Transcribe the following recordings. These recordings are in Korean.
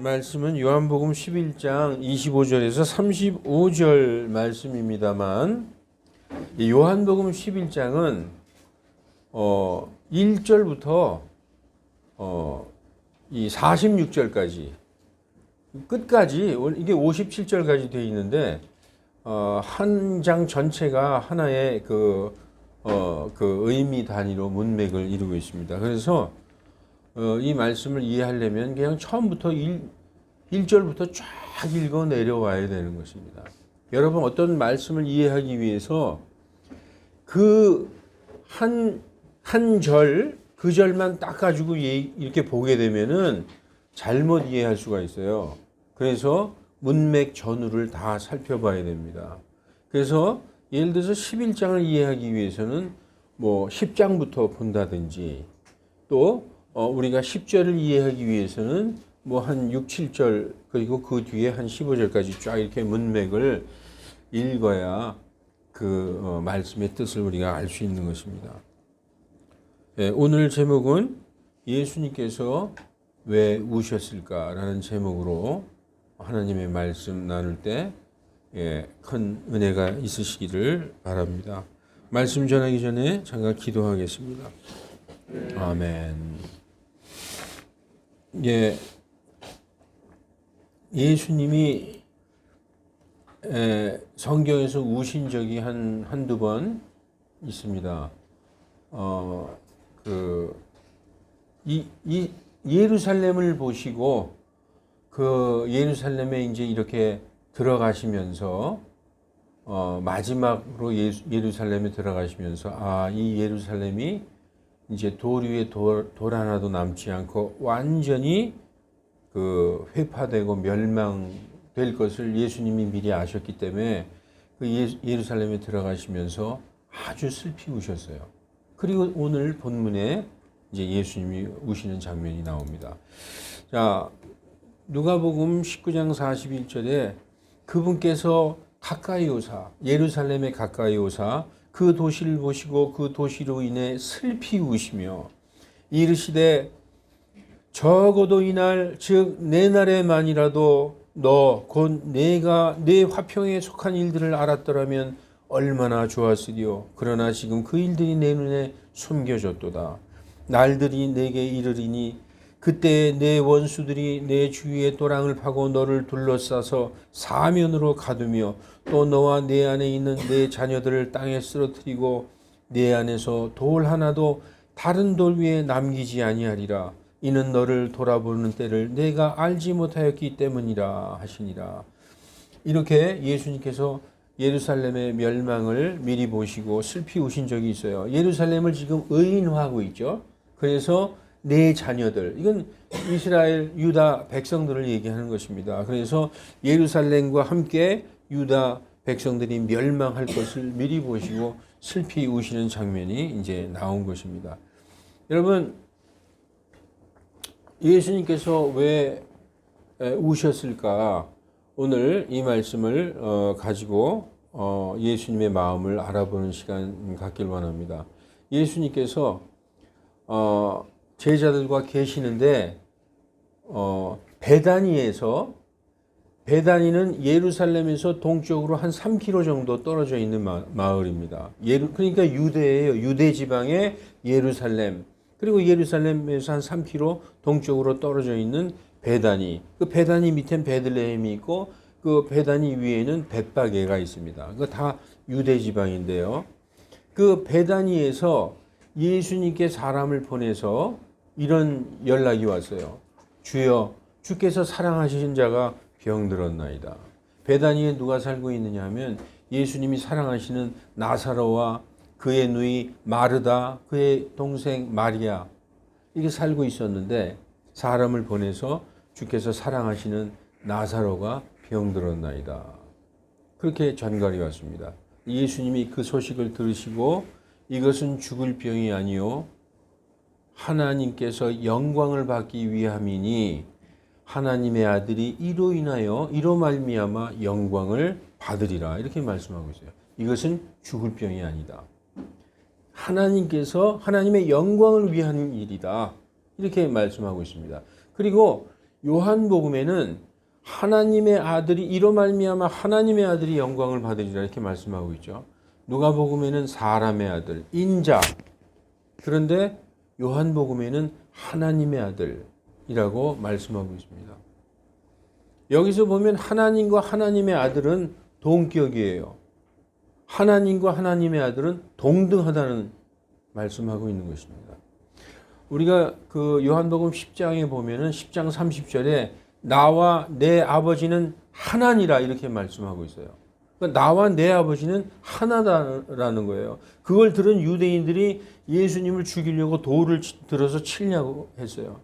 말씀은 요한복음 11장 25절에서 35절 말씀입니다만, 이 요한복음 11장은 1절부터 이 46절까지 끝까지, 이게 57절까지 되어 있는데 한 장 전체가 하나의 그 의미 단위로 문맥을 이루고 있습니다. 그래서 이 말씀을 이해하려면 그냥 처음부터 1절부터 쫙 읽어 내려와야 되는 것입니다. 여러분, 어떤 말씀을 이해하기 위해서 그 한 절, 그 절만 딱 가지고 이렇게 보게 되면은 잘못 이해할 수가 있어요. 그래서 문맥 전후를 다 살펴봐야 됩니다. 그래서 예를 들어서 11장을 이해하기 위해서는 뭐 10장부터 본다든지, 또 우리가 10절을 이해하기 위해서는 뭐 한 6, 7절, 그리고 그 뒤에 한 15절까지 쫙 이렇게 문맥을 읽어야 그 말씀의 뜻을 우리가 알 수 있는 것입니다. 오늘 제목은 예수님께서 왜 우셨을까라는 제목으로 하나님의 말씀 나눌 때 큰 은혜가 있으시기를 바랍니다. 말씀 전하기 전에 잠깐 기도하겠습니다. 아멘. 예수님이 성경에서 우신 적이 한두 번 있습니다. 이 예루살렘을 보시고 그 예루살렘에 이제 이렇게 들어가시면서 마지막으로 예루살렘에 들어가시면서 이 예루살렘이 이제 돌 위에 돌 하나도 남지 않고 완전히 그 회파되고 멸망될 것을 예수님이 미리 아셨기 때문에 그 예루살렘에 들어가시면서 아주 슬피 우셨어요. 그리고 오늘 본문에 이제 예수님이 우시는 장면이 나옵니다. 자, 누가복음 19장 41절에 그분께서 가까이 오사, 예루살렘에 가까이 오사 그 도시를 보시고 그 도시로 인해 슬피 우시며 이르시되 적어도 이날, 즉 내 날에만이라도 너 곧 내가 내 화평에 속한 일들을 알았더라면 얼마나 좋았으리요. 그러나 지금 그 일들이 내 눈에 숨겨졌도다. 날들이 내게 이르리니 그때 내 원수들이 내 주위에 도랑을 파고 너를 둘러싸서 사면으로 가두며 또 너와 내 안에 있는 내 자녀들을 땅에 쓰러뜨리고 내 안에서 돌 하나도 다른 돌 위에 남기지 아니하리라. 이는 너를 돌아보는 때를 내가 알지 못하였기 때문이라 하시니라. 이렇게 예수님께서 예루살렘의 멸망을 미리 보시고 슬피 우신 적이 있어요. 예루살렘을 지금 의인화하고 있죠. 그래서 내 자녀들, 이건 이스라엘 유다 백성들을 얘기하는 것입니다. 그래서 예루살렘과 함께 유다 백성들이 멸망할 것을 미리 보시고 슬피 우시는 장면이 이제 나온 것입니다. 여러분, 예수님께서 왜 우셨을까? 오늘 이 말씀을 가지고 예수님의 마음을 알아보는 시간 갖길 원합니다. 예수님께서 제자들과 계시는데 베다니는 예루살렘에서 동쪽으로 한 3km 정도 떨어져 있는 마을입니다. 그러니까 유대예요. 유대 지방의 예루살렘. 그리고 예루살렘에서 한 3km 동쪽으로 떨어져 있는 베다니. 그 베다니 밑엔 베들레헴이 있고 그 베다니 위에는 벳바게가 있습니다. 그거 다 유대 지방인데요. 그 베다니에서 예수님께 사람을 보내서 이런 연락이 왔어요. 주여, 주께서 사랑하시는 자가 병들었나이다. 베다니에 누가 살고 있느냐 하면 예수님이 사랑하시는 나사로와 그의 누이 마르다, 그의 동생 마리아, 이게 살고 있었는데 사람을 보내서 주께서 사랑하시는 나사로가 병들었나이다. 그렇게 전갈이 왔습니다. 예수님이 그 소식을 들으시고 이것은 죽을 병이 아니요 하나님께서 영광을 받기 위함이니 하나님의 아들이 이로 말미암아 영광을 받으리라. 이렇게 말씀하고 있어요. 이것은 죽을 병이 아니다. 하나님께서 하나님의 영광을 위한 일이다. 이렇게 말씀하고 있습니다. 그리고 요한복음에는 하나님의 아들이 이로 말미암아 하나님의 아들이 영광을 받으리라 이렇게 말씀하고 있죠. 누가복음에는 사람의 아들, 인자. 그런데 요한복음에는 하나님의 아들이라고 말씀하고 있습니다. 여기서 보면 하나님과 하나님의 아들은 동격이에요. 하나님과 하나님의 아들은 동등하다는 말씀하고 있는 것입니다. 우리가 그 요한복음 10장에 보면은 10장 30절에 나와 내 아버지는 하나니라 이렇게 말씀하고 있어요. 그러니까 나와 내 아버지는 하나다라는 거예요. 그걸 들은 유대인들이 예수님을 죽이려고 돌을 들어서 치려고 했어요.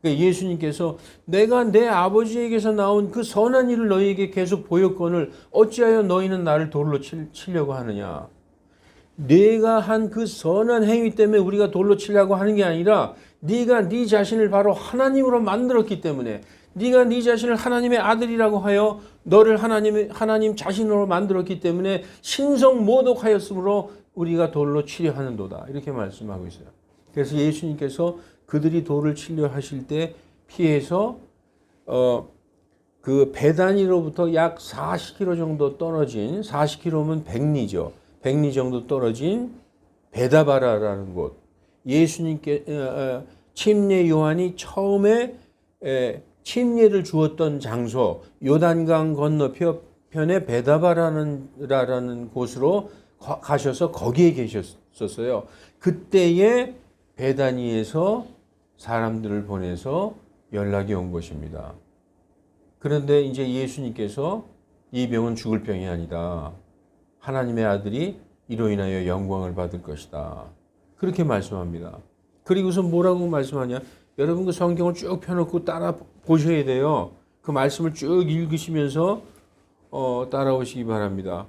그러니까 예수님께서 내가 내 아버지에게서 나온 그 선한 일을 너희에게 계속 보였거늘 어찌하여 너희는 나를 돌로 치려고 하느냐. 내가 한 그 선한 행위 때문에 우리가 돌로 치려고 하는 게 아니라 네가 네 자신을 바로 하나님으로 만들었기 때문에 네가 네 자신을 하나님의 아들이라고 하여 너를 하나님 자신으로 만들었기 때문에 신성 모독하였으므로 우리가 돌로 치려 하는도다. 이렇게 말씀하고 있어요. 그래서 예수님께서 그들이 돌을 치려 하실 때 피해서 그 베다니로부터 약 40km 정도 떨어진 40km면 백리죠. 백리 정도 떨어진 베다바라라는 곳. 예수님께 침례 요한이 처음에 침례를 주었던 장소 요단강 건너편에 베다바라는 곳으로 가셔서 거기에 계셨었어요. 그때에 베다니에서 사람들을 보내서 연락이 온 것입니다. 그런데 이제 예수님께서 이 병은 죽을 병이 아니다. 하나님의 아들이 이로 인하여 영광을 받을 것이다. 그렇게 말씀합니다. 그리고서 뭐라고 말씀하냐? 여러분 그 성경을 쭉 펴놓고 따라 보셔야 돼요. 그 말씀을 쭉 읽으시면서 따라오시기 바랍니다.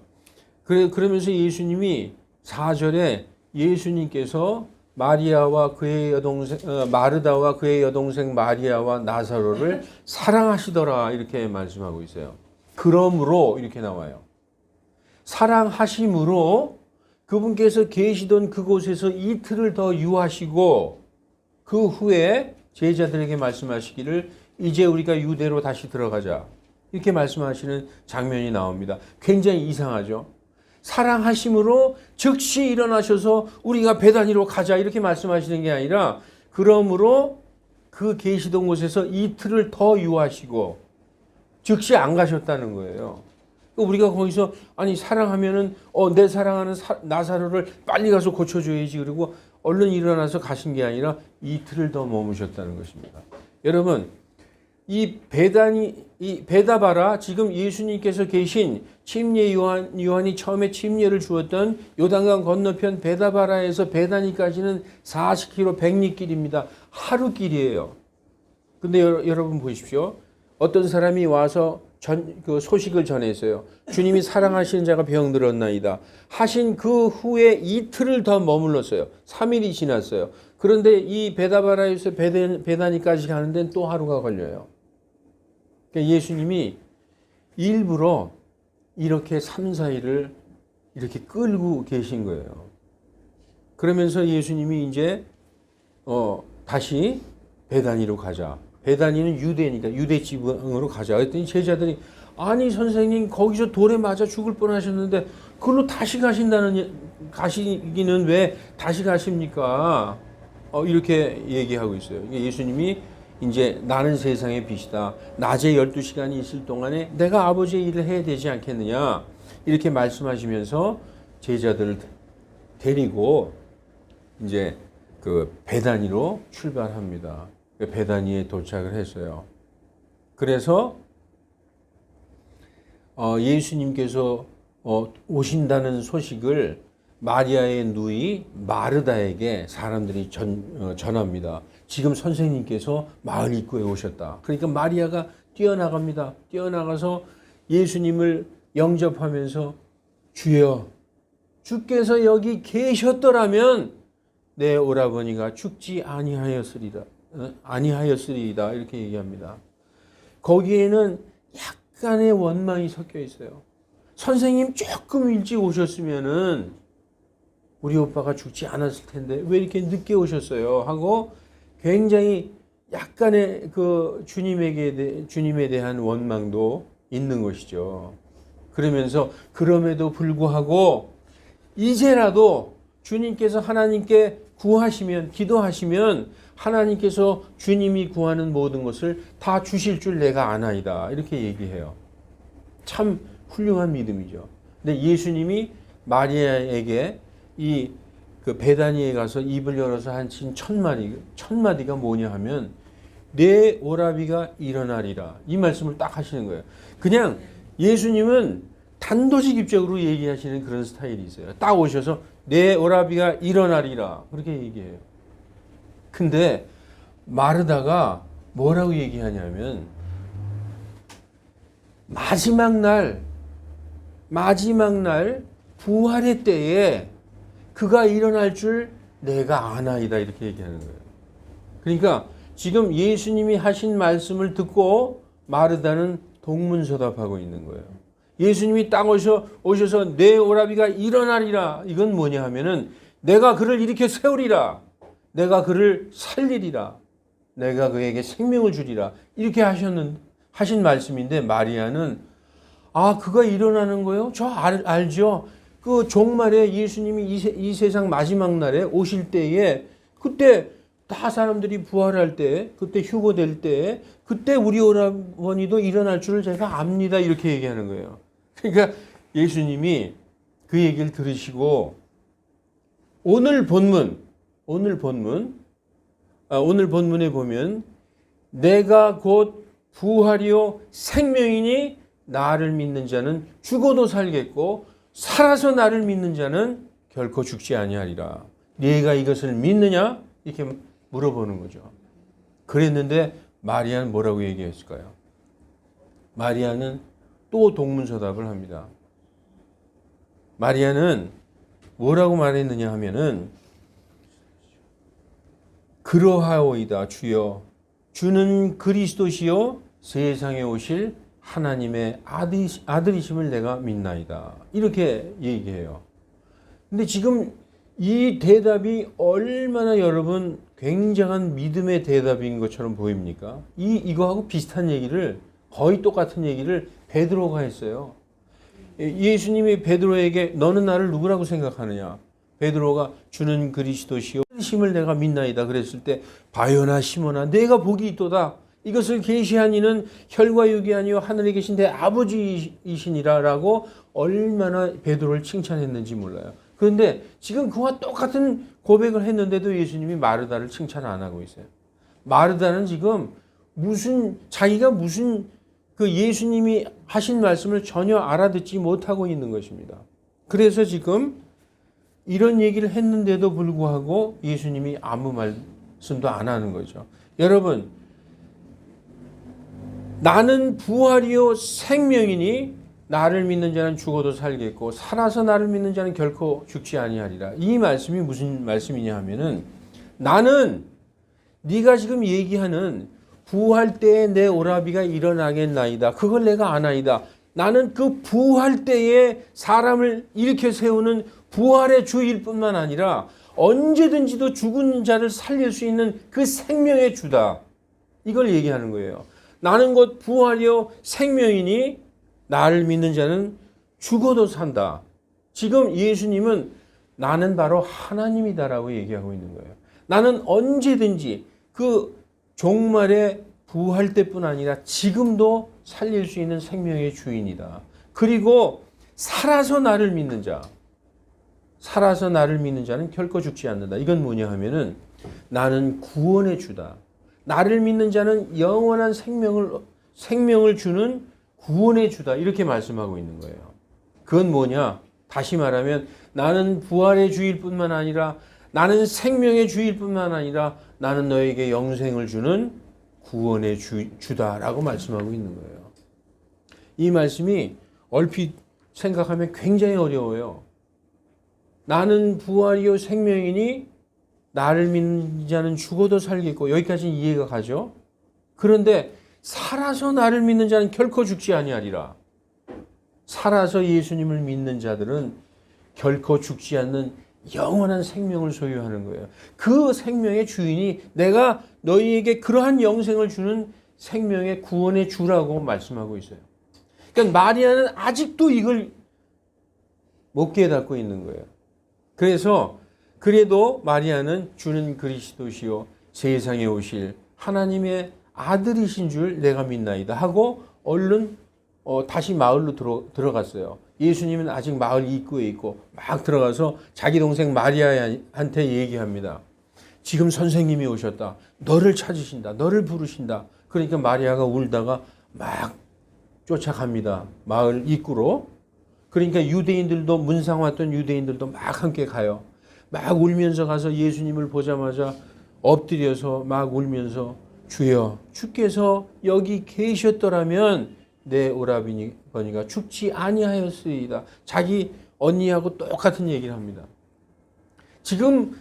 그러면서 예수님이 4절에 예수님께서 마리아와 그의 여동생 마르다와 그의 여동생 마리아와 나사로를 사랑하시더라 이렇게 말씀하고 있어요. 그러므로 이렇게 나와요. 사랑하심으로 그분께서 계시던 그곳에서 이틀을 더 유하시고 그 후에 제자들에게 말씀하시기를 이제 우리가 유대로 다시 들어가자 이렇게 말씀하시는 장면이 나옵니다. 굉장히 이상하죠. 사랑하심으로 즉시 일어나셔서 우리가 베다니로 가자 이렇게 말씀하시는 게 아니라 그러므로 그 계시던 곳에서 이틀을 더 유하시고 즉시 안 가셨다는 거예요. 우리가 거기서 아니 사랑하면은 내 사랑하는 나사로를 빨리 가서 고쳐줘야지 그리고 얼른 일어나서 가신 게 아니라 이틀을 더 머무셨다는 것입니다. 여러분 이 베다바라 지금 예수님께서 계신 침례 요한이 처음에 침례를 주었던 요단강 건너편 베다바라에서 베다니까지는 40km 백리길입니다. 하루 길이에요. 근데 여러분 보십시오. 어떤 사람이 와서 그 소식을 전했어요. 주님이 사랑하시는 자가 병들었나이다. 하신 그 후에 이틀을 더 머물렀어요. 3일이 지났어요. 그런데 이 베다바라에서 베다니까지 가는 데는 또 하루가 걸려요. 그러니까 예수님이 일부러 이렇게 3, 4일을 이렇게 끌고 계신 거예요. 그러면서 예수님이 이제 다시 베다니로 가자. 베다니는 유대니까 유대 지방으로 가자. 그랬더니 제자들이 아니 선생님 거기서 돌에 맞아 죽을 뻔하셨는데 그걸로 다시 가시기는 왜 다시 가십니까? 이렇게 얘기하고 있어요. 예수님이 이제 나는 세상의 빛이다. 낮에 12시간이 있을 동안에 내가 아버지의 일을 해야 되지 않겠느냐. 이렇게 말씀하시면서 제자들을 데리고 이제 그 베다니로 출발합니다. 베다니에 도착을 했어요. 그래서 예수님께서 오신다는 소식을 마리아의 누이 마르다에게 사람들이 전합니다. 지금 선생님께서 마을 입구에 오셨다. 그러니까 마리아가 뛰어나갑니다. 뛰어나가서 예수님을 영접하면서 주여, 주께서 여기 계셨더라면 내 오라버니가 죽지 아니하였으리이다. 이렇게 얘기합니다. 거기에는 약간의 원망이 섞여 있어요. 선생님 조금 일찍 오셨으면은 우리 오빠가 죽지 않았을 텐데 왜 이렇게 늦게 오셨어요? 하고 굉장히 약간의 그 주님에 대한 원망도 있는 것이죠. 그러면서 그럼에도 불구하고 이제라도 주님께서 하나님께 구하시면, 기도하시면 하나님께서 주님이 구하는 모든 것을 다 주실 줄 내가 아나이다. 이렇게 얘기해요. 참 훌륭한 믿음이죠. 근데 예수님이 마리아에게 그 베다니에 가서 입을 열어서 하신 첫 마디가 뭐냐 하면 내 오라비가 일어나리라. 이 말씀을 딱 하시는 거예요. 그냥 예수님은 단도직입적으로 얘기하시는 그런 스타일이 있어요. 딱 오셔서 내 오라비가 일어나리라. 그렇게 얘기해요. 근데 마르다가 뭐라고 얘기하냐면 마지막 날 부활의 때에 그가 일어날 줄 내가 아나이다. 이렇게 얘기하는 거예요. 그러니까 지금 예수님이 하신 말씀을 듣고 마르다는 동문서답하고 있는 거예요. 예수님이 딱 오셔서 내 오라비가 일어나리라. 이건 뭐냐 하면은 내가 그를 일으켜 세우리라. 내가 그를 살리리라. 내가 그에게 생명을 주리라. 이렇게 하신 말씀인데 마리아는 그가 일어나는 거요? 저 알죠. 그 종말에 예수님이 이 세상 마지막 날에 오실 때에 그때 다 사람들이 부활할 때, 그때 휴거될 때, 그때 우리 오라버니도 일어날 줄을 제가 압니다. 이렇게 얘기하는 거예요. 그러니까 예수님이 그 얘기를 들으시고 오늘 본문에 보면 내가 곧 부활이요 생명이니 나를 믿는 자는 죽어도 살겠고 살아서 나를 믿는 자는 결코 죽지 아니하리라. 네가 이것을 믿느냐? 이렇게 물어보는 거죠. 그랬는데 마리아는 뭐라고 얘기했을까요? 마리아는 또 동문서답을 합니다. 마리아는 뭐라고 말했느냐 하면은 그러하오이다 주여 주는 그리스도시요 세상에 오실 하나님의 아들이심을 내가 믿나이다. 이렇게 얘기해요. 근데 지금 이 대답이 얼마나 여러분 굉장한 믿음의 대답인 것처럼 보입니까? 이거하고 비슷한 얘기를 거의 똑같은 얘기를 베드로가 했어요. 예수님이 베드로에게 너는 나를 누구라고 생각하느냐? 베드로가 주는 그리스도시요 심을 내가 믿나이다 그랬을 때 바요나 시몬아 내가 복이 있도다. 이것을 계시한 이는 혈과 육이 아니요 하늘에 계신 내 아버지이시니라라고 얼마나 베드로를 칭찬했는지 몰라요. 그런데 지금 그와 똑같은 고백을 했는데도 예수님이 마르다를 칭찬 안 하고 있어요. 마르다는 지금 자기가 무슨 그 예수님이 하신 말씀을 전혀 알아듣지 못하고 있는 것입니다. 그래서 지금 이런 얘기를 했는데도 불구하고 예수님이 아무 말씀도 안 하는 거죠. 여러분, 나는 부활이요 생명이니 나를 믿는 자는 죽어도 살겠고 살아서 나를 믿는 자는 결코 죽지 아니하리라. 이 말씀이 무슨 말씀이냐 하면은 나는 네가 지금 얘기하는 부활 때에 내 오라비가 일어나겠나이다. 그걸 내가 아나이다. 나는 그 부활 때에 사람을 일으켜 세우는 부활의 주일 뿐만 아니라 언제든지도 죽은 자를 살릴 수 있는 그 생명의 주다. 이걸 얘기하는 거예요. 나는 곧 부활이요 생명이니 나를 믿는 자는 죽어도 산다. 지금 예수님은 나는 바로 하나님이다라고 얘기하고 있는 거예요. 나는 언제든지 그 종말의 부활 때뿐 아니라 지금도 살릴 수 있는 생명의 주인이다. 그리고 살아서 나를 믿는 자는 결코 죽지 않는다. 이건 뭐냐 하면은 나는 구원의 주다. 나를 믿는 자는 영원한 생명을 주는 구원의 주다. 이렇게 말씀하고 있는 거예요. 그건 뭐냐? 다시 말하면 나는 부활의 주일 뿐만 아니라 나는 생명의 주일 뿐만 아니라 나는 너에게 영생을 주는 구원의 주다라고 말씀하고 있는 거예요. 이 말씀이 얼핏 생각하면 굉장히 어려워요. 나는 부활이요 생명이니 나를 믿는 자는 죽어도 살겠고 여기까지는 이해가 가죠. 그런데 살아서 나를 믿는 자는 결코 죽지 아니하리라. 살아서 예수님을 믿는 자들은 결코 죽지 않는 영원한 생명을 소유하는 거예요. 그 생명의 주인이 내가 너희에게 그러한 영생을 주는 생명의 구원의 주라고 말씀하고 있어요. 그러니까 마리아는 아직도 이걸 못 깨닫고 있는 거예요. 그래서 그래도 마리아는 주는 그리스도시요 세상에 오실 하나님의 아들이신 줄 내가 믿나이다 하고 얼른 다시 마을로 들어갔어요. 예수님은 아직 마을 입구에 있고 막 들어가서 자기 동생 마리아한테 얘기합니다. 지금 선생님이 오셨다. 너를 찾으신다. 너를 부르신다. 그러니까 마리아가 울다가 막 쫓아갑니다. 마을 입구로. 그러니까 유대인들도 문상 왔던 유대인들도 막 함께 가요. 막 울면서 가서 예수님을 보자마자 엎드려서 막 울면서 주여 주께서 여기 계셨더라면 내 오라버니가 죽지 아니하였으리이다. 자기 언니하고 똑같은 얘기를 합니다. 지금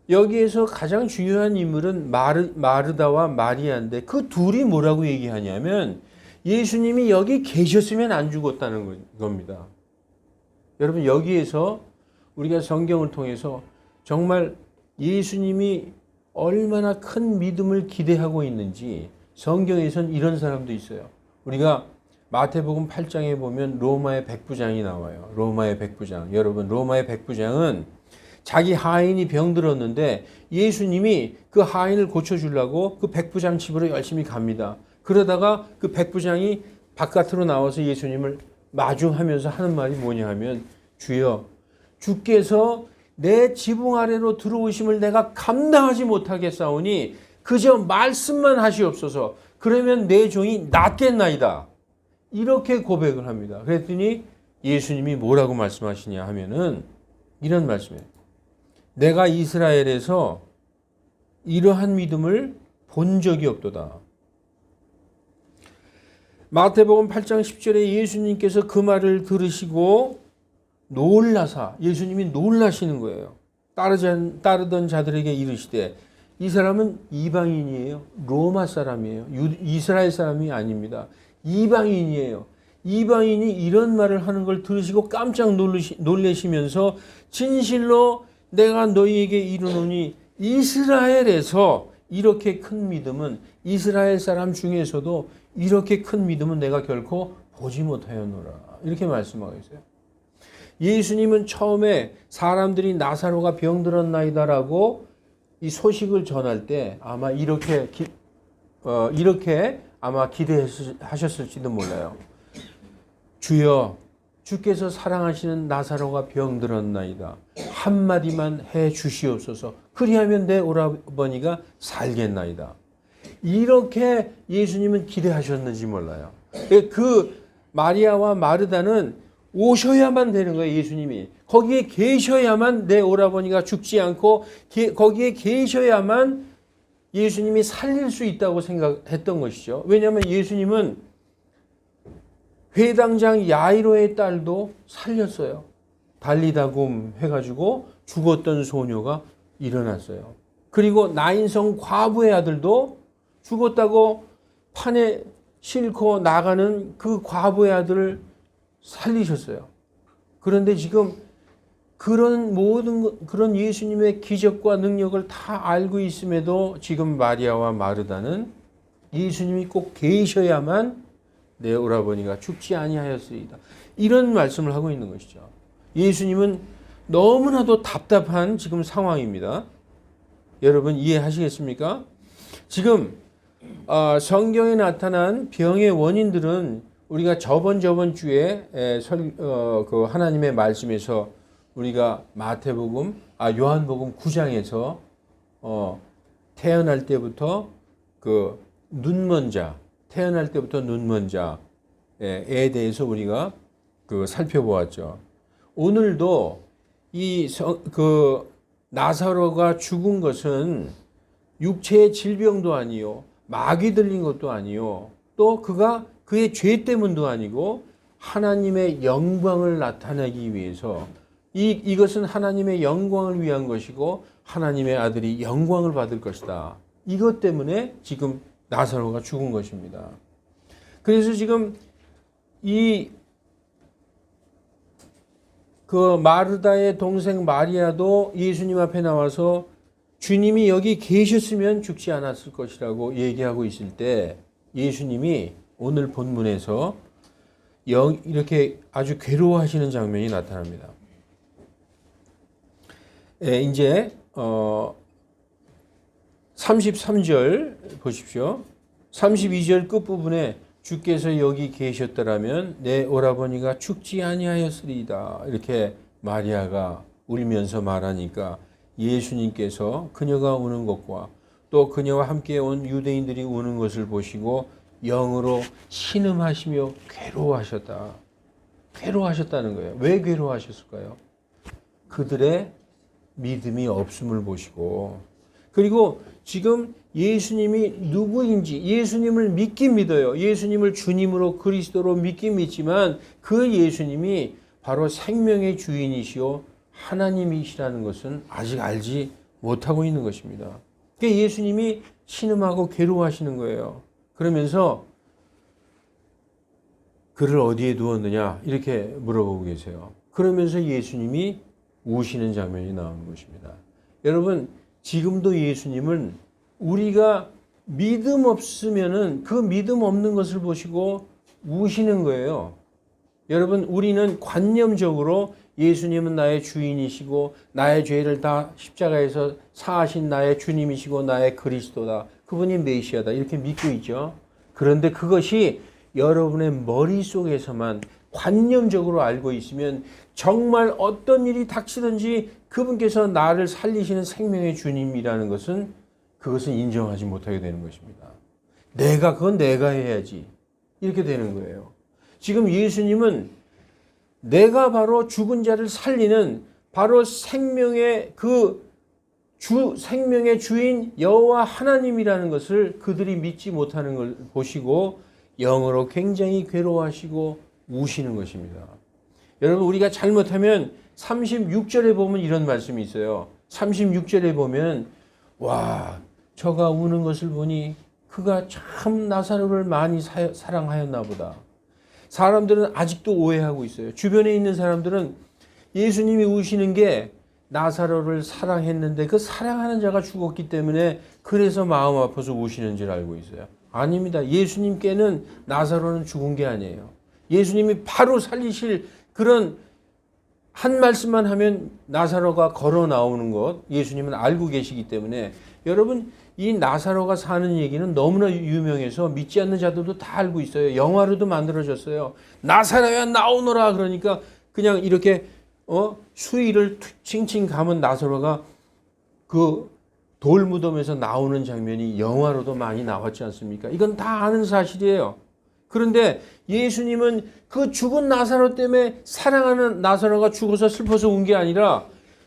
여기에서 가장 중요한 인물은 마르다와 마리아인데 그 둘이 뭐라고 얘기하냐면 예수님이 여기 계셨으면 안 죽었다는 겁니다. 여러분 여기에서 우리가 성경을 통해서 정말 예수님이 얼마나 큰 믿음을 기대하고 있는지 성경에선 이런 사람도 있어요. 우리가 마태복음 8장에 보면 로마의 백부장이 나와요. 로마의 백부장. 여러분 로마의 백부장은 자기 하인이 병들었는데 예수님이 그 하인을 고쳐주려고 그 백부장 집으로 열심히 갑니다. 그러다가 그 백부장이 바깥으로 나와서 예수님을 마주하면서 하는 말이 뭐냐 하면 주여 주께서 내 지붕 아래로 들어오심을 내가 감당하지 못하겠사오니 그저 말씀만 하시옵소서. 그러면 내 종이 낫겠나이다. 이렇게 고백을 합니다. 그랬더니 예수님이 뭐라고 말씀하시냐 하면은 이런 말씀이에요. 내가 이스라엘에서 이러한 믿음을 본 적이 없도다. 마태복음 8장 10절에 예수님께서 그 말을 들으시고 놀라사 예수님이 놀라시는 거예요. 따르던 자들에게 이르시되 이 사람은 이방인이에요. 로마 사람이에요. 이스라엘 사람이 아닙니다. 이방인이에요. 이방인이 이런 말을 하는 걸 들으시고 깜짝 놀라시면서 진실로 내가 너희에게 이르노니 이스라엘에서 이렇게 큰 믿음은 이스라엘 사람 중에서도 이렇게 큰 믿음은 내가 결코 보지 못하였노라. 이렇게 말씀하고 있어요. 예수님은 처음에 사람들이 나사로가 병들었나이다라고 이 소식을 전할 때 아마 이렇게 아마 기대하셨을지도 몰라요. 주여 주께서 사랑하시는 나사로가 병들었나이다. 한마디만 해 주시옵소서. 그리하면 내 오라버니가 살겠나이다. 이렇게 예수님은 기대하셨는지 몰라요. 그 마리아와 마르다는 오셔야만 되는 거예요. 예수님이. 거기에 계셔야만 내 오라버니가 죽지 않고 거기에 계셔야만 예수님이 살릴 수 있다고 생각했던 것이죠. 왜냐하면 예수님은 회당장 야이로의 딸도 살렸어요. 달리다굼 해가지고 죽었던 소녀가 일어났어요. 그리고 나인성 과부의 아들도 죽었다고 판에 싣고 나가는 그 과부의 아들을 살리셨어요. 그런데 지금 그런 예수님의 기적과 능력을 다 알고 있음에도 지금 마리아와 마르다는 예수님이 꼭 계셔야만 내 오라버니가 죽지 아니하였으리이다. 이런 말씀을 하고 있는 것이죠. 예수님은 너무나도 답답한 지금 상황입니다. 여러분 이해하시겠습니까? 지금 성경에 나타난 병의 원인들은 우리가 저번 주에 그 하나님의 말씀에서 우리가 요한복음 9장에서 태어날 때부터 그 눈먼 자에 대해서 우리가 그 살펴보았죠. 오늘도 그 나사로가 죽은 것은 육체의 질병도 아니요, 마귀 들린 것도 아니요, 또 그의 죄 때문도 아니고 하나님의 영광을 나타내기 위해서 이것은 하나님의 영광을 위한 것이고 하나님의 아들이 영광을 받을 것이다. 이것 때문에 지금 나사로가 죽은 것입니다. 그래서 지금 그 마르다의 동생 마리아도 예수님 앞에 나와서 주님이 여기 계셨으면 죽지 않았을 것이라고 얘기하고 있을 때 예수님이 오늘 본문에서 이렇게 아주 괴로워하시는 장면이 나타납니다. 이제 33절 보십시오. 32절 끝부분에 주께서 여기 계셨더라면 내 오라버니가 죽지 아니하였으리이다. 이렇게 마리아가 울면서 말하니까 예수님께서 그녀가 우는 것과 또 그녀와 함께 온 유대인들이 우는 것을 보시고 영으로 신음하시며 괴로워하셨다. 괴로워하셨다는 거예요. 왜 괴로워하셨을까요? 그들의 믿음이 없음을 보시고, 그리고 지금 예수님이 누구인지 예수님을 믿긴 믿어요. 예수님을 주님으로 그리스도로 믿긴 믿지만 그 예수님이 바로 생명의 주인이시오 하나님이시라는 것은 아직 알지 못하고 있는 것입니다. 그러니까 예수님이 신음하고 괴로워하시는 거예요. 그러면서 그를 어디에 두었느냐 이렇게 물어보고 계세요. 그러면서 예수님이 우시는 장면이 나오는 것입니다. 여러분, 지금도 예수님은 우리가 믿음 없으면은 그 믿음 없는 것을 보시고 우시는 거예요. 여러분, 우리는 관념적으로 예수님은 나의 주인이시고 나의 죄를 다 십자가에서 사하신 나의 주님이시고 나의 그리스도다. 그분이 메시아다. 이렇게 믿고 있죠. 그런데 그것이 여러분의 머릿속에서만 관념적으로 알고 있으면 정말 어떤 일이 닥치든지 그분께서 나를 살리시는 생명의 주님이라는 것은 그것은 인정하지 못하게 되는 것입니다. 그건 내가 해야지. 이렇게 되는 거예요. 지금 예수님은 내가 바로 죽은 자를 살리는 바로 생명의 생명의 주인 여호와 하나님이라는 것을 그들이 믿지 못하는 걸 보시고 영으로 굉장히 괴로워하시고 우시는 것입니다. 여러분, 우리가 잘못하면 36절에 보면 이런 말씀이 있어요. 36절에 보면 와, 저가 우는 것을 보니 그가 참 나사로를 많이 사랑하였나 보다. 사람들은 아직도 오해하고 있어요. 주변에 있는 사람들은 예수님이 우시는 게 나사로를 사랑했는데 그 사랑하는 자가 죽었기 때문에 그래서 마음 아파서 우시는 줄 알고 있어요. 아닙니다. 예수님께는 나사로는 죽은 게 아니에요. 예수님이 바로 살리실 그런 한 말씀만 하면 나사로가 걸어 나오는 것 예수님은 알고 계시기 때문에 여러분, 이 나사로가 사는 얘기는 너무나 유명해서 믿지 않는 자들도 다 알고 있어요. 영화로도 만들어졌어요. 나사로야 나오너라 그러니까 그냥 이렇게 수위를 칭칭 감은 나사로가 그 돌무덤에서 나오는 장면이 영화로도 많이 나왔지 않습니까? 이건 다 아는 사실이에요. 그런데 예수님은 그 죽은 나사로 때문에 사랑하는 나사로가 죽어서 슬퍼서 운 게 아니라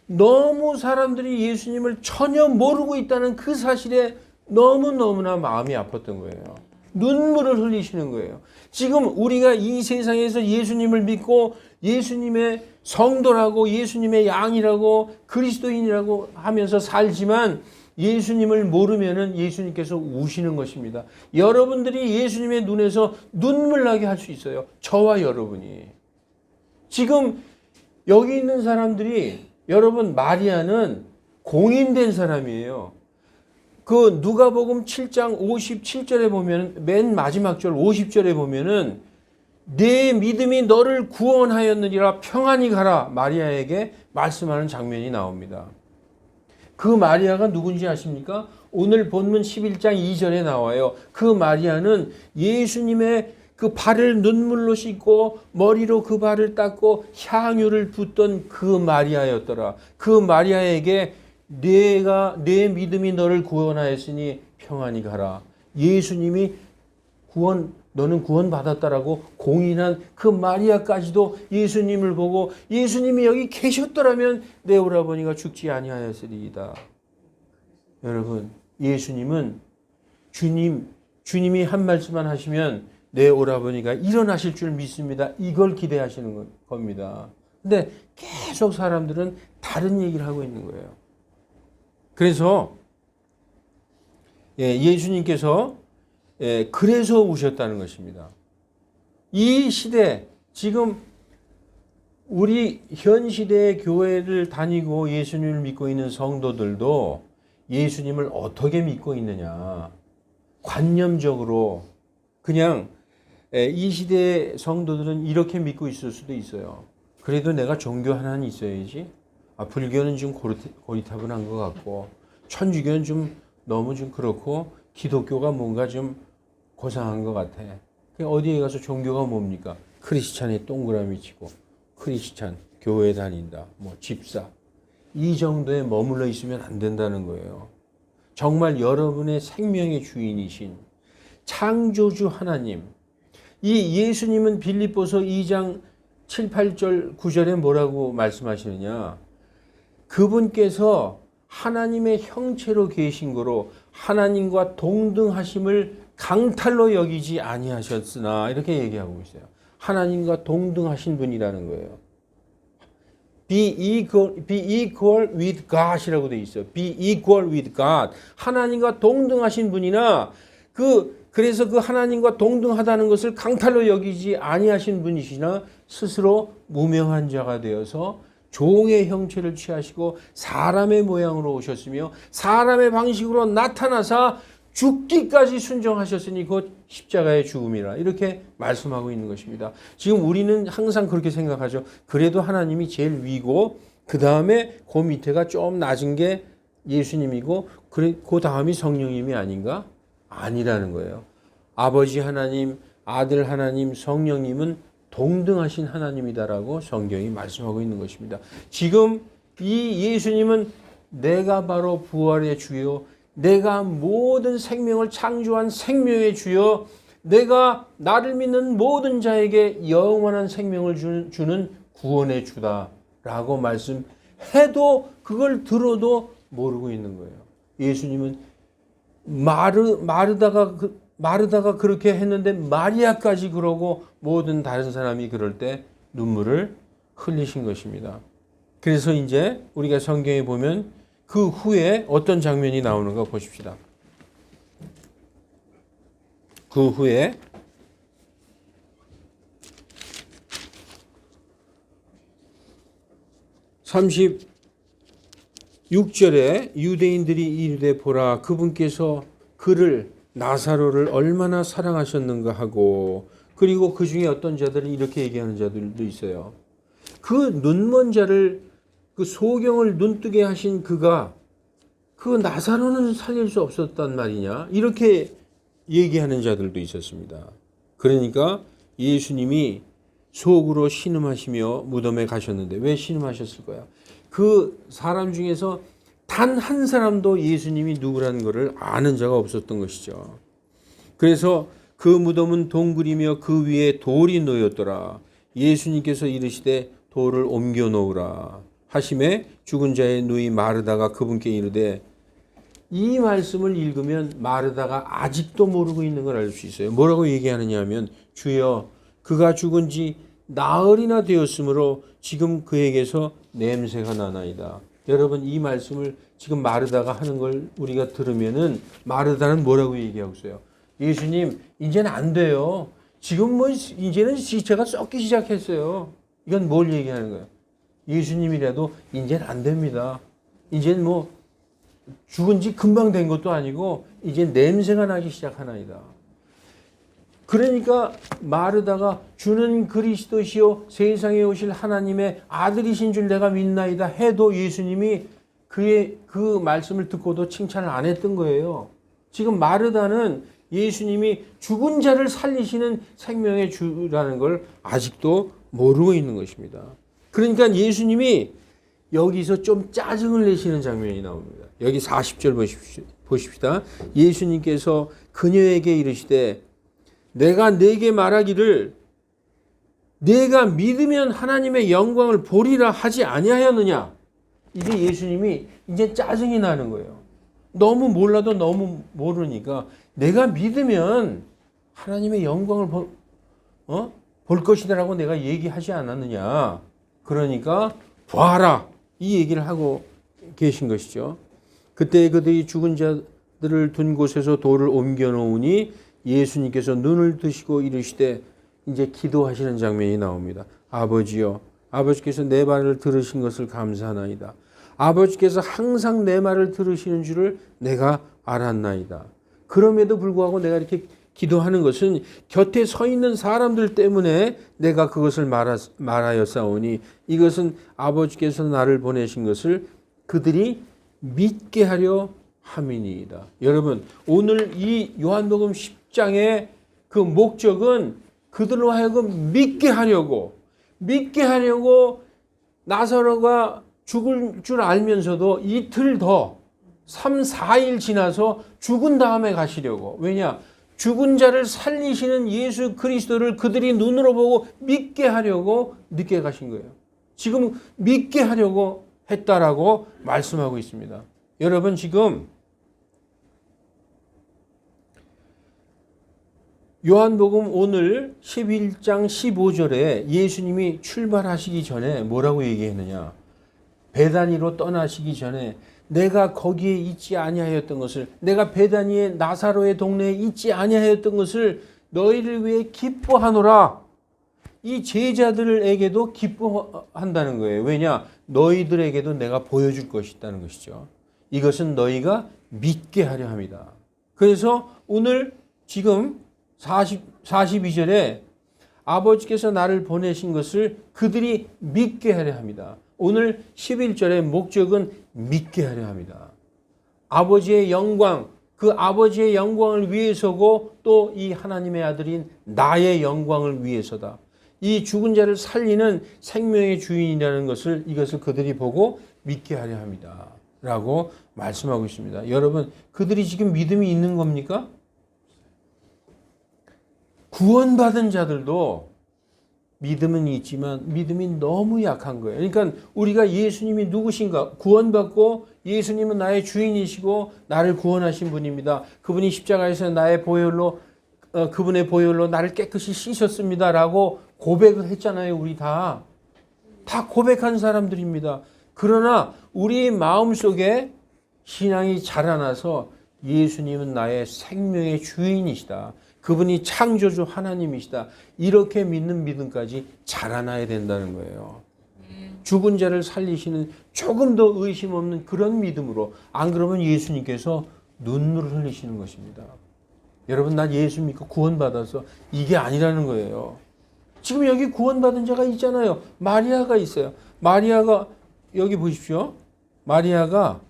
너무 사람들이 예수님을 전혀 모르고 있다는 그 사실에 너무너무나 마음이 아팠던 거예요. 눈물을 흘리시는 거예요. 지금 우리가 이 세상에서 예수님을 믿고 예수님의 성도라고 예수님의 양이라고 그리스도인이라고 하면서 살지만 예수님을 모르면은 예수님께서 우시는 것입니다. 여러분들이 예수님의 눈에서 눈물 나게 할 수 있어요. 저와 여러분이. 지금 여기 있는 사람들이 여러분, 마리아는 공인된 사람이에요. 그 누가복음 7장 57절에 보면 맨 마지막 절 50절에 보면은 내 믿음이 너를 구원하였느니라 평안히 가라 마리아에게 말씀하는 장면이 나옵니다. 그 마리아가 누군지 아십니까? 오늘 본문 11장 2절에 나와요. 그 마리아는 예수님의 그 발을 눈물로 씻고 머리로 그 발을 닦고 향유를 붓던 그 마리아였더라. 그 마리아에게 내 믿음이 너를 구원하였으니 평안히 가라. 예수님이 너는 구원받았다라고 공인한 그 마리아까지도 예수님을 보고 예수님이 여기 계셨더라면 내 오라버니가 죽지 아니하였으리이다. 여러분, 예수님은 주님이 한 말씀만 하시면 내 오라버니가 일어나실 줄 믿습니다. 이걸 기대하시는 겁니다. 근데 계속 사람들은 다른 얘기를 하고 있는 거예요. 그래서 예수님께서 그래서 우셨다는 것입니다. 이 시대 지금 우리 현 시대의 교회를 다니고 예수님을 믿고 있는 성도들도 예수님을 어떻게 믿고 있느냐. 관념적으로 그냥 이 시대의 성도들은 이렇게 믿고 있을 수도 있어요. 그래도 내가 종교 하나는 있어야지. 불교는 좀 고리타분한 것 같고, 천주교는 좀 너무 좀 그렇고, 기독교가 뭔가 좀 고상한 것 같아. 어디에 가서 종교가 뭡니까? 크리스찬이 동그라미 치고, 크리스찬, 교회 다닌다, 뭐 집사. 이 정도에 머물러 있으면 안 된다는 거예요. 정말 여러분의 생명의 주인이신 창조주 하나님, 이 예수님은 빌립보서 2장 7, 8절, 9절에 뭐라고 말씀하시느냐? 그분께서 하나님의 형체로 계신 거로 하나님과 동등하심을 강탈로 여기지 아니하셨으나, 이렇게 얘기하고 있어요. 하나님과 동등하신 분이라는 거예요. Be equal with God이라고 되어 있어요. Be equal with God. 하나님과 동등하신 분이나 그래서 그 하나님과 동등하다는 것을 강탈로 여기지 아니하신 분이시나 스스로 무명한 자가 되어서 종의 형체를 취하시고 사람의 모양으로 오셨으며 사람의 방식으로 나타나사 죽기까지 순종하셨으니 곧 십자가의 죽음이라, 이렇게 말씀하고 있는 것입니다. 지금 우리는 항상 그렇게 생각하죠. 그래도 하나님이 제일 위고 그 다음에 그 밑에가 좀 낮은 게 예수님이고 그 다음이 성령님이 아닌가? 아니라는 거예요. 아버지 하나님, 아들 하나님, 성령님은 동등하신 하나님이다라고 성경이 말씀하고 있는 것입니다. 지금 이 예수님은 내가 바로 부활의 주요, 내가 모든 생명을 창조한 생명의 주여, 내가 나를 믿는 모든 자에게 영원한 생명을 주는 구원의 주다라고 말씀해도 그걸 들어도 모르고 있는 거예요. 예수님은 마르다가 그렇게 했는데 마리아까지 그러고 모든 다른 사람이 그럴 때 눈물을 흘리신 것입니다. 그래서 이제 우리가 성경에 보면 그 후에 어떤 장면이 나오는가 보십시다. 그 후에 36절에 유대인들이 이르되 보라, 그분께서 그를 나사로를 얼마나 사랑하셨는가 하고, 그리고 그 중에 어떤 자들은 이렇게 얘기하는 자들도 있어요. 그 눈먼 자를, 그 소경을 눈뜨게 하신 그가 그 나사로는 살릴 수 없었단 말이냐, 이렇게 얘기하는 자들도 있었습니다. 그러니까 예수님이 속으로 신음하시며 무덤에 가셨는데, 왜 신음하셨을 거야? 그 사람 중에서 단 한 사람도 예수님이 누구라는 것을 아는 자가 없었던 것이죠. 그래서 그 무덤은 동굴이며 그 위에 돌이 놓였더라. 예수님께서 이르시되 돌을 옮겨 놓으라 하심에 죽은 자의 누이 마르다가 그분께 이르되, 이 말씀을 읽으면 마르다가 아직도 모르고 있는 걸 알 수 있어요. 뭐라고 얘기하느냐 하면, 주여 그가 죽은 지 나흘이나 되었으므로 지금 그에게서 냄새가 나나이다. 여러분, 이 말씀을 지금 마르다가 하는 걸 우리가 들으면은 마르다는 뭐라고 얘기하고 있어요? 예수님, 이제는 안 돼요. 지금 이제는 시체가 썩기 시작했어요. 이건 뭘 얘기하는 거예요? 예수님이라도 이제는 안 됩니다. 이제는 죽은 지 금방 된 것도 아니고 이제 냄새가 나기 시작하나이다. 그러니까 마르다가 주는 그리스도시요 세상에 오실 하나님의 아들이신 줄 내가 믿나이다 해도 예수님이 그의 그 말씀을 듣고도 칭찬을 안 했던 거예요. 지금 마르다는 예수님이 죽은 자를 살리시는 생명의 주라는 걸 아직도 모르고 있는 것입니다. 그러니까 예수님이 여기서 좀 짜증을 내시는 장면이 나옵니다. 여기 40절 보십시다. 예수님께서 그녀에게 이르시되 내가 네게 말하기를 네가 믿으면 하나님의 영광을 보리라 하지 아니하였느냐. 이제 예수님이 이제 짜증이 나는 거예요. 너무 몰라도 너무 모르니까 내가 믿으면 하나님의 영광을 볼 것이다라고 내가 얘기하지 않았느냐. 그러니까 봐라, 이 얘기를 하고 계신 것이죠. 그때 그들이 죽은 자들을 둔 곳에서 돌을 옮겨 놓으니 예수님께서 눈을 뜨시고 이르시되, 이제 기도하시는 장면이 나옵니다. 아버지여, 아버지께서 내 말을 들으신 것을 감사하나이다. 아버지께서 항상 내 말을 들으시는 줄을 내가 알았나이다. 그럼에도 불구하고 내가 이렇게 기도하는 것은 곁에 서 있는 사람들 때문에 내가 그것을 말하였사오니 이것은 아버지께서 나를 보내신 것을 그들이 믿게 하려 함이니이다. 여러분, 오늘 이 요한복음 10장의 그 목적은 그들로 하여금 믿게 하려고 나사로가 죽을 줄 알면서도 이틀 더 3, 4일 지나서 죽은 다음에 가시려고. 왜냐? 죽은 자를 살리시는 예수 그리스도를 그들이 눈으로 보고 믿게 하려고 늦게 가신 거예요. 지금 믿게 하려고 했다라고 말씀하고 있습니다. 여러분, 지금 요한복음 오늘 11장 15절에 예수님이 출발하시기 전에 뭐라고 얘기했느냐? 베다니로 떠나시기 전에 내가 거기에 있지 아니하였던 것을, 내가 베다니의 나사로의 동네에 있지 아니하였던 것을 너희를 위해 기뻐하노라. 이 제자들에게도 기뻐한다는 거예요. 왜냐? 너희들에게도 내가 보여줄 것이 있다는 것이죠. 이것은 너희가 믿게 하려 합니다. 그래서 오늘 지금 42절에 아버지께서 나를 보내신 것을 그들이 믿게 하려 합니다. 오늘 11절의 목적은 믿게 하려 합니다. 아버지의 영광, 그 아버지의 영광을 위해서고 또 이 하나님의 아들인 나의 영광을 위해서다. 이 죽은 자를 살리는 생명의 주인이라는 것을, 이것을 그들이 보고 믿게 하려 합니다. 라고 말씀하고 있습니다. 여러분, 그들이 지금 믿음이 있는 겁니까? 구원받은 자들도 믿음은 있지만 믿음이 너무 약한 거예요. 그러니까 우리가 예수님이 누구신가? 구원받고 예수님은 나의 주인이시고 나를 구원하신 분입니다. 그분이 십자가에서 나의 보혈로, 그분의 보혈로 나를 깨끗이 씻었습니다. 라고 고백을 했잖아요. 우리 다 고백한 사람들입니다. 그러나 우리 마음속에 신앙이 자라나서 예수님은 나의 생명의 주인이시다. 그분이 창조주 하나님이시다. 이렇게 믿는 믿음까지 자라나야 된다는 거예요. 죽은 자를 살리시는 조금 더 의심 없는 그런 믿음으로, 안 그러면 예수님께서 눈물을 흘리시는 것입니다. 여러분, 나 예수 믿고 구원받아서 이게 아니라는 거예요. 지금 여기 구원받은 자가 있잖아요. 마리아가 있어요. 마리아가 여기 보십시오. 마리아가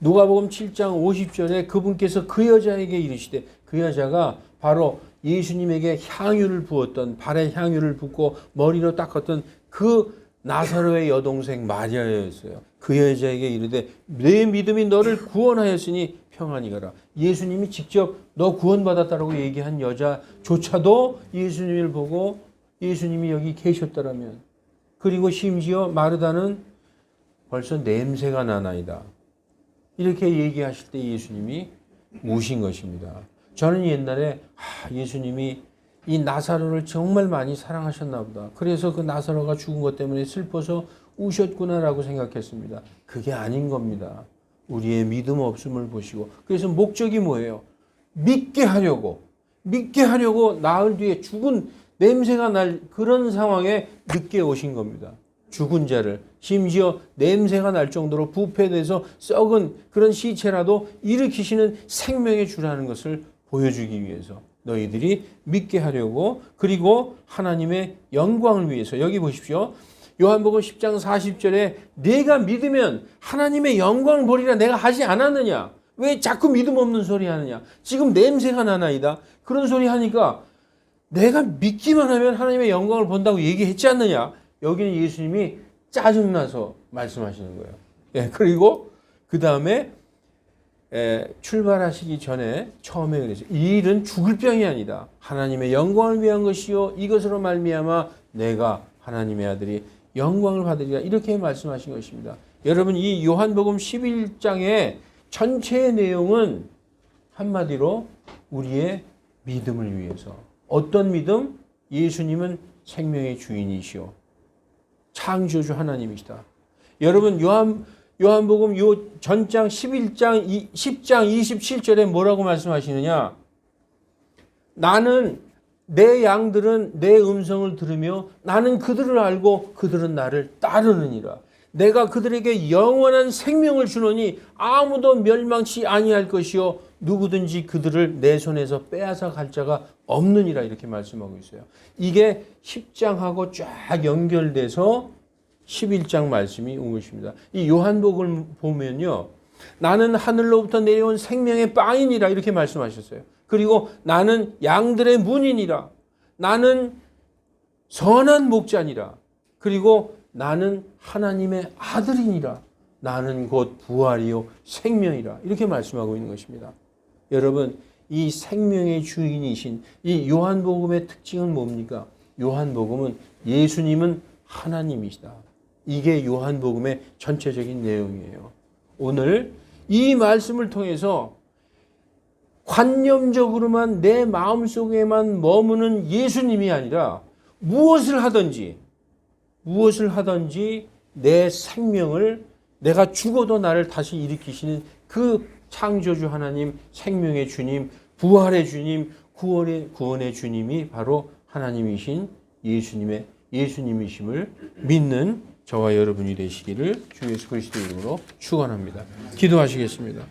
누가복음 7장 50절에 그분께서 그 여자에게 이르시되, 그 여자가 바로 예수님에게 향유를 부었던, 발에 향유를 붓고 머리로 닦았던 그 나사로의 여동생 마리아였어요. 그 여자에게 이르되 내 믿음이 너를 구원하였으니 평안히 가라. 예수님이 직접 너 구원받았다라고 얘기한 여자조차도 예수님을 보고 예수님이 여기 계셨더라면, 그리고 심지어 마르다는 벌써 냄새가 나나이다. 이렇게 얘기하실 때 예수님이 우신 것입니다. 저는 옛날에 예수님이 이 나사로를 정말 많이 사랑하셨나 보다. 그래서 그 나사로가 죽은 것 때문에 슬퍼서 우셨구나라고 생각했습니다. 그게 아닌 겁니다. 우리의 믿음 없음을 보시고, 그래서 목적이 뭐예요? 믿게 하려고 나흘 뒤에 죽은 냄새가 날 그런 상황에 늦게 오신 겁니다. 죽은 자를, 심지어 냄새가 날 정도로 부패돼서 썩은 그런 시체라도 일으키시는 생명의 주라는 것을 보여주기 위해서 너희들이 믿게 하려고, 그리고 하나님의 영광을 위해서. 여기 보십시오. 요한복음 10장 40절에 내가 믿으면 하나님의 영광을 보리라 내가 하지 않았느냐? 왜 자꾸 믿음 없는 소리 하느냐? 지금 냄새가 나나이다. 그런 소리 하니까 내가 믿기만 하면 하나님의 영광을 본다고 얘기했지 않느냐? 여기는 예수님이 짜증나서 말씀하시는 거예요. 예, 그리고 그 다음에 출발하시기 전에 처음에 그랬어요. 이 일은 죽을 병이 아니다. 하나님의 영광을 위한 것이요 이것으로 말미암아 내가 하나님의 아들이 영광을 받으리라. 이렇게 말씀하신 것입니다. 여러분, 이 요한복음 11장의 전체의 내용은 한마디로 우리의 믿음을 위해서. 어떤 믿음? 예수님은 생명의 주인이시오. 창조주 하나님이시다. 여러분, 요한복음 요 전장 10장 27절에 뭐라고 말씀하시느냐? 나는 내 양들은 내 음성을 들으며 나는 그들을 알고 그들은 나를 따르느니라. 내가 그들에게 영원한 생명을 주노니 아무도 멸망치 아니할 것이요 누구든지 그들을 내 손에서 빼앗아 갈 자가 없느니라. 이렇게 말씀하고 있어요. 이게 10장하고 쫙 연결돼서 11장 말씀이 온 것입니다. 이 요한복음을 보면요, 나는 하늘로부터 내려온 생명의 빵이니라 이렇게 말씀하셨어요. 그리고 나는 양들의 문이니라. 나는 선한 목자니라. 그리고 나는 하나님의 아들이니라. 나는 곧 부활이요 생명이라. 이렇게 말씀하고 있는 것입니다. 여러분, 이 생명의 주인이신 이 요한복음의 특징은 뭡니까? 요한복음은 예수님은 하나님이시다. 이게 요한복음의 전체적인 내용이에요. 오늘 이 말씀을 통해서 관념적으로만 내 마음속에만 머무는 예수님이 아니라 무엇을 하든지 내 생명을 내가 죽어도 나를 다시 일으키시는 그 창조주 하나님, 생명의 주님, 부활의 주님, 구원의 주님이 바로 하나님이신 예수님이심을 믿는 저와 여러분이 되시기를 주 예수 그리스도 이름으로 축원합니다. 기도하시겠습니다.